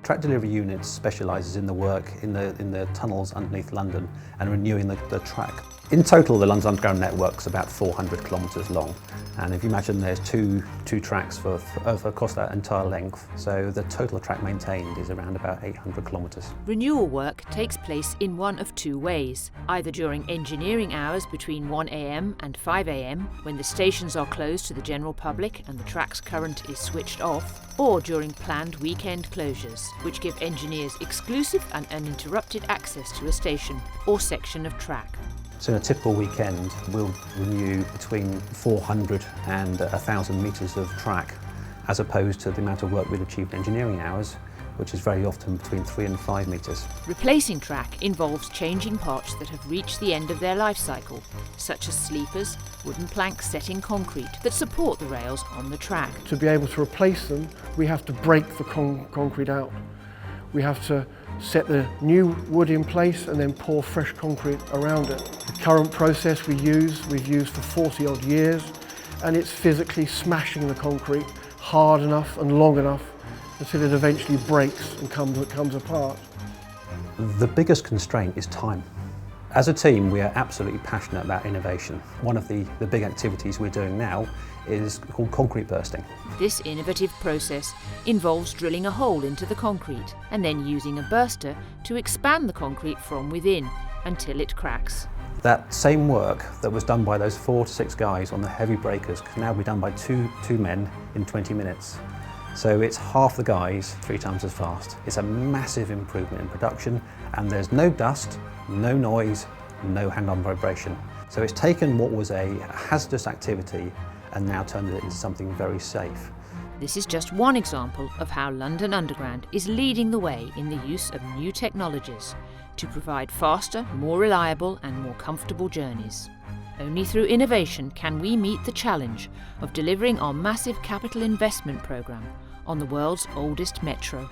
Track Delivery Units specialises in the work in the tunnels underneath London and renewing the track. In total, the London Underground network's about 400 kilometres long, and if you imagine there's two tracks across that entire length, so the total track maintained is around about 800 kilometres. Renewal work takes place in one of two ways, either during engineering hours between 1 a.m. and 5 a.m, when the stations are closed to the general public and the track's current is switched off, or during planned weekend closures, which give engineers exclusive and uninterrupted access to a station or section of track. So in a typical weekend, we'll renew between 400 and 1,000 metres of track, as opposed to the amount of work we'd achieve in engineering hours, which is very often between 3 and 5 metres. Replacing track involves changing parts that have reached the end of their life cycle, such as sleepers, wooden planks set in concrete that support the rails on the track. To be able to replace them, we have to break the concrete out. We have to set the new wood in place and then pour fresh concrete around it. The current process we've used for 40 odd years, and it's physically smashing the concrete hard enough and long enough until it eventually breaks and comes apart. The biggest constraint is time. As a team, we are absolutely passionate about innovation. One of the big activities we're doing now is called concrete bursting. This innovative process involves drilling a hole into the concrete and then using a burster to expand the concrete from within until it cracks. That same work that was done by those 4 to 6 guys on the heavy breakers can now be done by two men in 20 minutes. So it's half the guys, 3 times as fast. It's a massive improvement in production, and there's no dust, no noise, no hand-on vibration. So it's taken what was a hazardous activity and now turned it into something very safe. This is just one example of how London Underground is leading the way in the use of new technologies to provide faster, more reliable and more comfortable journeys. Only through innovation can we meet the challenge of delivering our massive capital investment programme on the world's oldest metro.